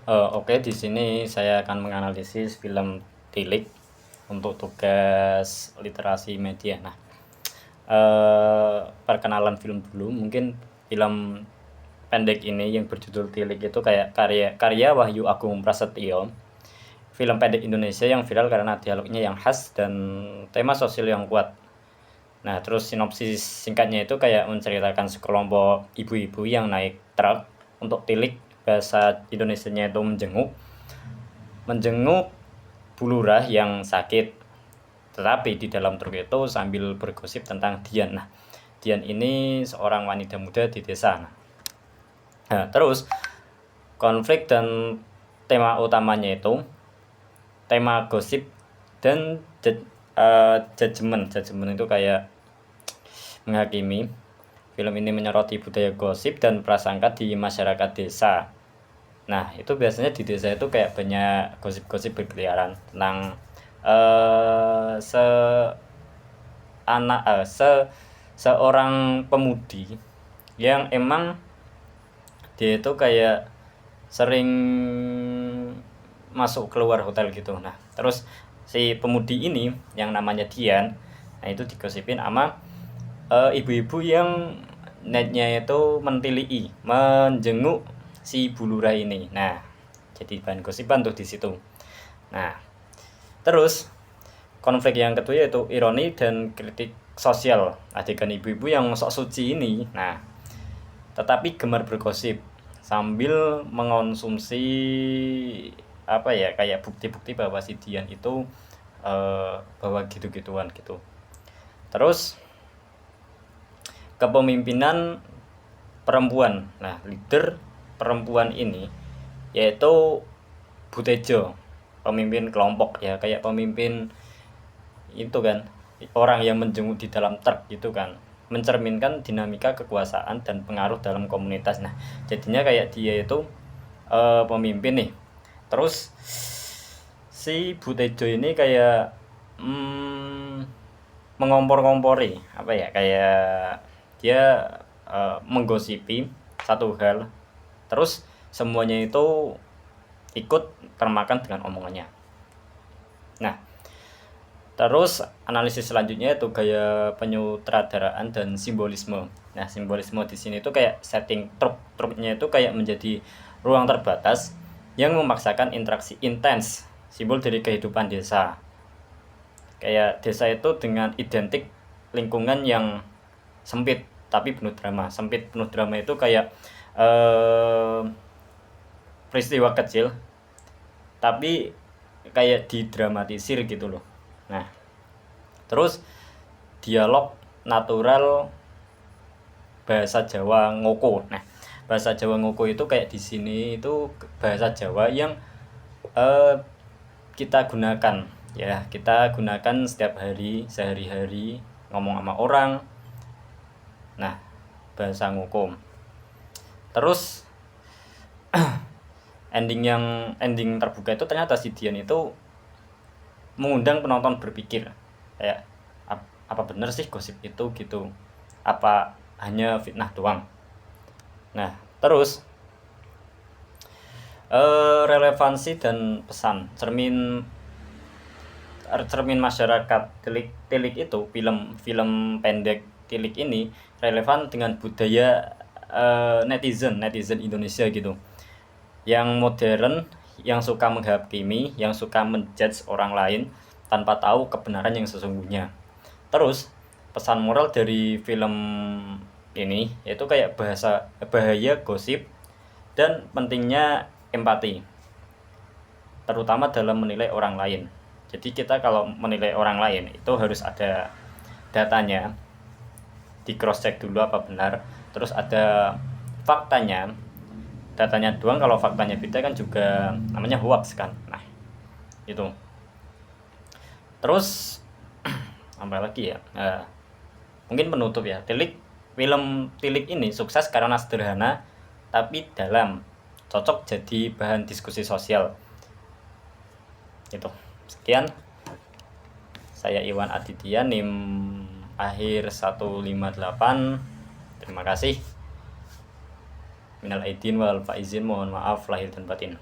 Oke, di sini saya akan menganalisis film Tilik untuk tugas literasi media. Nah, perkenalan film dulu, mungkin film pendek ini yang berjudul Tilik itu kayak karya Wahyu Agung Prasetyo, film pendek Indonesia yang viral karena dialognya yang khas dan tema sosial yang kuat. Nah, terus sinopsis singkatnya itu kayak menceritakan sekelompok ibu-ibu yang naik truk untuk tilik, bahasa Indonesianya itu menjenguk Bu Lurah yang sakit. Tetapi di dalam truk itu sambil bergosip tentang Dian. Nah, Dian ini seorang wanita muda di desa. Nah, terus konflik dan tema utamanya itu tema gosip dan judgement itu kayak menghakimi. Film ini menyoroti budaya gosip dan prasangka di masyarakat desa. Nah, itu biasanya di desa itu kayak banyak gosip-gosip berkeliaran tentang eh se anak seorang pemudi yang emang dia itu kayak sering masuk keluar hotel gitu. Nah, terus si pemudi ini yang namanya Dian, nah itu digosipin sama ibu-ibu yang netnya itu menjenguk si Bu Lurah ini. Nah, jadi bahan gosipan tuh di situ. Nah, terus konflik yang kedua yaitu ironi dan kritik sosial. Adegan ibu-ibu yang sok suci ini, nah, tetapi gemar bergosip sambil mengonsumsi apa ya, kayak bukti-bukti bahwa si Dian itu bahwa gitu-gituan gitu. Terus kepemimpinan perempuan. Nah, leader perempuan ini yaitu Butejo, pemimpin kelompok ya, kayak pemimpin itu kan, orang yang menjenguk di dalam truk gitu kan, mencerminkan dinamika kekuasaan dan pengaruh dalam komunitas. Nah, jadinya kayak dia itu pemimpin nih. Terus si Butejo ini kayak mengompor-ngompori apa ya, kayak dia menggosipi satu hal, terus semuanya itu ikut termakan dengan omongannya. Nah, terus analisis selanjutnya itu gaya penyutradaraan dan simbolisme. Nah, simbolisme di sini itu kayak setting truknya itu kayak menjadi ruang terbatas yang memaksakan interaksi intens, simbol dari kehidupan desa. Kayak desa itu dengan identik lingkungan yang sempit tapi penuh drama. Sempit penuh drama itu kayak peristiwa kecil tapi kayak didramatisir gitu loh. Nah, terus dialog natural bahasa Jawa ngoko. Nah, bahasa Jawa ngoko itu kayak di sini itu bahasa Jawa yang kita gunakan ya, kita gunakan setiap hari, sehari-hari ngomong sama orang. Nah, bahasa ngoko. Terus ending terbuka itu ternyata si Dian itu mengundang penonton berpikir kayak apa bener sih gosip itu gitu, apa hanya fitnah doang. Nah, terus relevansi dan pesan cermin masyarakat. Tilik itu film pendek Tilik ini relevan dengan budaya netizen Indonesia gitu, yang modern, yang suka menghakimi, yang suka menjudge orang lain tanpa tahu kebenaran yang sesungguhnya. Terus pesan moral dari film ini yaitu kayak bahaya gosip dan pentingnya empati, terutama dalam menilai orang lain. Jadi kita kalau menilai orang lain itu harus ada datanya, di cross check dulu apa benar, terus ada faktanya. Datanya doang kalau faktanya beda kan juga namanya hoax kan. Nah, itu. Terus apa lagi ya, mungkin penutup ya, film Tilik ini sukses karena sederhana tapi dalam, cocok jadi bahan diskusi sosial gitu. Sekian, saya Iwan Aditya, NIM akhir 158. Terima kasih. Minal aidin wal faizin, mohon maaf lahir dan batin.